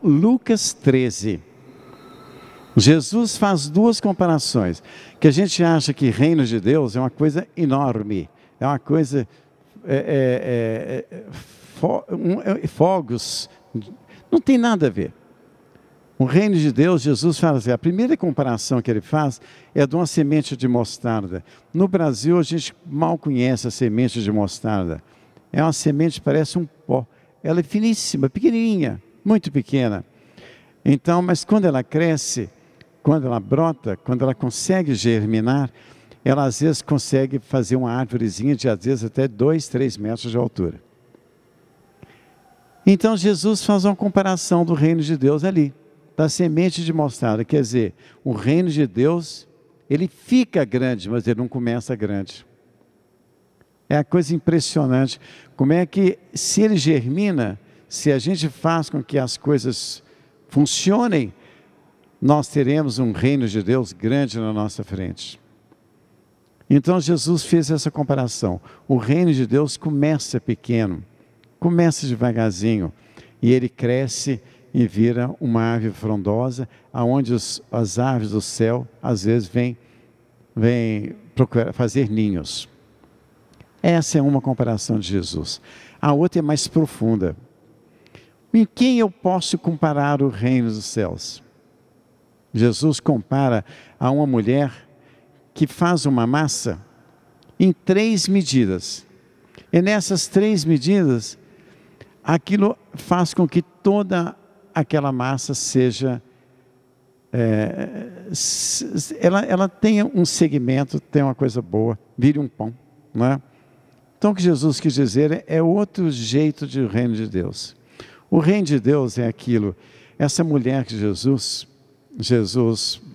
Lucas 13. Jesus faz duas comparações, que a gente acha que reino de Deus é uma coisa enorme, é uma coisa, fogos, não tem nada a ver. O reino de Deus, Jesus fala assim, a primeira comparação que ele faz é de uma semente de mostarda. No Brasil, a gente mal conhece a semente de mostarda. É uma semente que parece um pó. Ela é finíssima, pequenininha, muito pequena. Então, mas quando ela cresce, quando ela brota, quando ela consegue germinar, ela às vezes consegue fazer uma árvorezinha de às vezes até 2, 3 metros de altura. Então Jesus faz uma comparação do reino de Deus ali, da semente de mostarda. Quer dizer, o reino de Deus, ele fica grande, mas ele não começa grande. É uma coisa impressionante, como é que se ele germina, se a gente faz com que as coisas funcionem, nós teremos um reino de Deus grande na nossa frente. Então Jesus fez essa comparação. O reino de Deus começa pequeno, começa devagarzinho, e ele cresce e vira uma árvore frondosa, aonde as aves do céu às vezes vêm procurar fazer ninhos. Essa é uma comparação de Jesus. A outra é mais profunda. Em quem eu posso comparar o reino dos céus? Jesus compara a uma mulher que faz uma massa em 3 medidas. E nessas 3 medidas, aquilo faz com que toda aquela massa seja... ela tenha um segmento, tenha uma coisa boa, vire um pão, não é? Então o que Jesus quis dizer é outro jeito de reino de Deus. O reino de Deus é aquilo, essa mulher que Jesus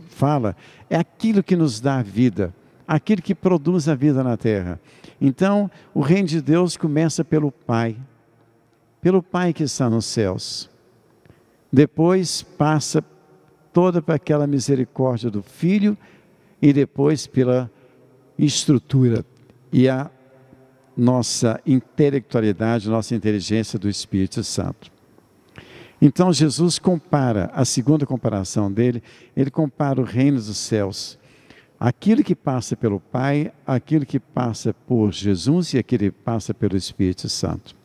fala, é aquilo que nos dá a vida, aquilo que produz a vida na terra. Então, o reino de Deus começa pelo Pai que está nos céus. Depois passa toda para aquela misericórdia do Filho e depois pela estrutura e a nossa intelectualidade, nossa inteligência do Espírito Santo. Então Jesus compara, a segunda comparação dele, ele compara o reino dos céus, aquilo que passa pelo Pai, aquilo que passa por Jesus e aquilo que passa pelo Espírito Santo.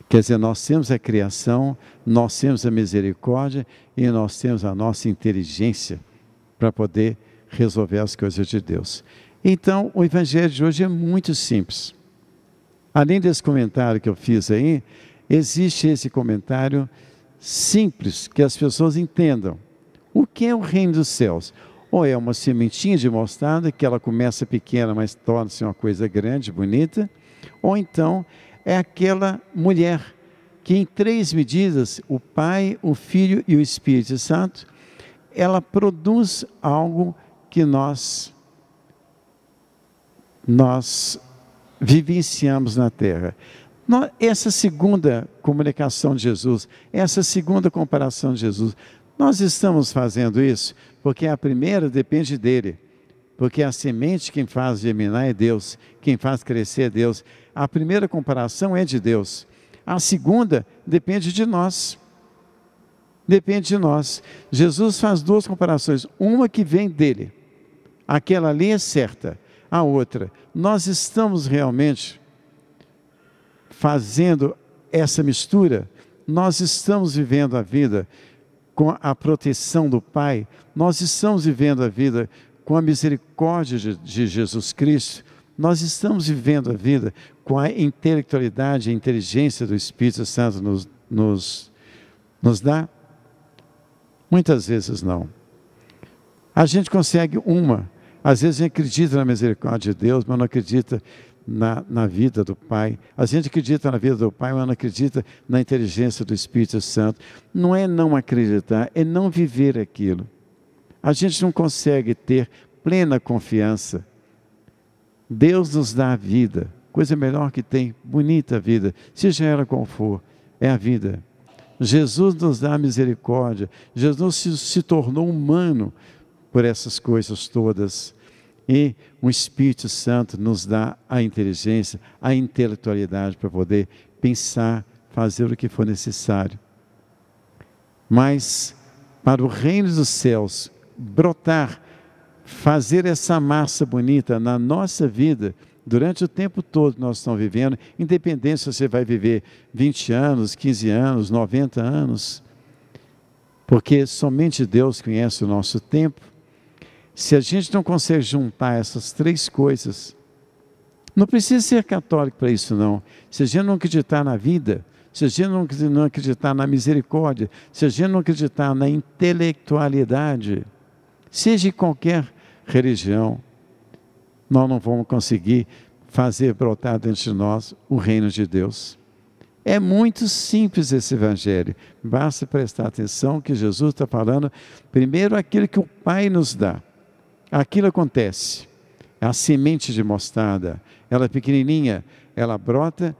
Quer dizer, nós temos a criação, nós temos a misericórdia e nós temos a nossa inteligência para poder resolver as coisas de Deus. Então, o Evangelho de hoje é muito simples. Além desse comentário que eu fiz aí, existe esse comentário simples, que as pessoas entendam. O que é o reino dos céus? Ou é uma sementinha de mostarda, que ela começa pequena, mas torna-se uma coisa grande, bonita. Ou então, é aquela mulher, que em 3 medidas, o Pai, o Filho e o Espírito Santo, ela produz algo que nós vivenciamos na terra. Essa segunda comunicação de Jesus, essa segunda comparação de Jesus, nós estamos fazendo isso porque a primeira depende dele, porque a semente quem faz germinar é Deus, quem faz crescer é Deus. A primeira comparação é de Deus, a segunda depende de nós. Depende de nós. Jesus faz 2 comparações, uma que vem dele, aquela ali é certa, a outra, nós estamos realmente fazendo essa mistura, nós estamos vivendo a vida com a proteção do Pai, nós estamos vivendo a vida com a misericórdia de Jesus Cristo, nós estamos vivendo a vida com a intelectualidade, a inteligência do Espírito Santo nos dá? Muitas vezes não. A gente consegue às vezes a gente acredita na misericórdia de Deus, mas não acredita na vida do Pai. A gente acredita na vida do Pai, mas não acredita na inteligência do Espírito Santo. Não é não acreditar, é não viver aquilo. A gente não consegue ter plena confiança. Deus nos dá a vida, coisa melhor que tem, bonita vida, seja ela qual for, é a vida. Jesus nos dá a misericórdia, Jesus se tornou humano por essas coisas todas. E o Espírito Santo nos dá a inteligência, a intelectualidade para poder pensar, fazer o que for necessário. Mas para o reino dos céus brotar, fazer essa massa bonita na nossa vida, durante o tempo todo que nós estamos vivendo, independente se você vai viver 20 anos, 15 anos, 90 anos, porque somente Deus conhece o nosso tempo. Se a gente não consegue juntar essas três coisas, não precisa ser católico para isso não. Se a gente não acreditar na vida, se a gente não acreditar na misericórdia, se a gente não acreditar na intelectualidade, seja em qualquer religião, nós não vamos conseguir fazer brotar dentro de nós o reino de Deus. É muito simples esse evangelho. Basta prestar atenção que Jesus está falando primeiro aquilo que o Pai nos dá. Aquilo acontece. A semente de mostarda, ela é pequenininha, ela brota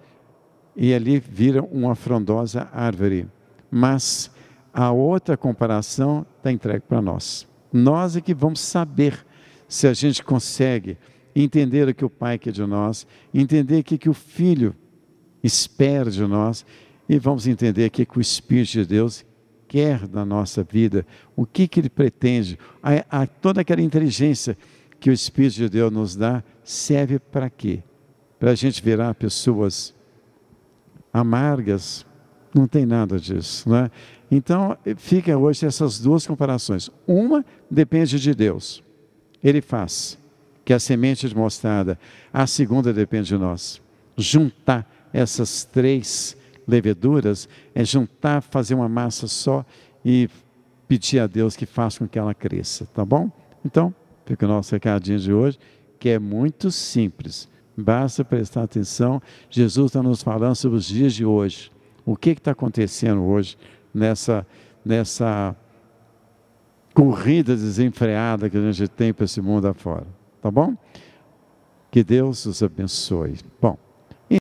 e ali vira uma frondosa árvore. Mas a outra comparação está entregue para nós. Nós é que vamos saber se a gente consegue entender o que o Pai quer de nós, entender o que o Filho espera de nós, e vamos entender o que o Espírito de Deus quer da nossa vida, o que Ele pretende. Toda aquela inteligência que o Espírito de Deus nos dá, serve para quê? Para a gente virar pessoas amargas? Não tem nada disso, né? Então, fica hoje essas duas comparações. Uma depende de Deus, Ele faz, que é a semente de mostarda. A segunda depende de nós. Juntar essas três leveduras é juntar, fazer uma massa só e pedir a Deus que faça com que ela cresça, tá bom? Então, fica o nosso recadinho de hoje, que é muito simples. Basta prestar atenção. Jesus está nos falando sobre os dias de hoje. O que está acontecendo hoje nessa corrida desenfreada que a gente tem para esse mundo afora. Tá bom? Que Deus os abençoe. Bom.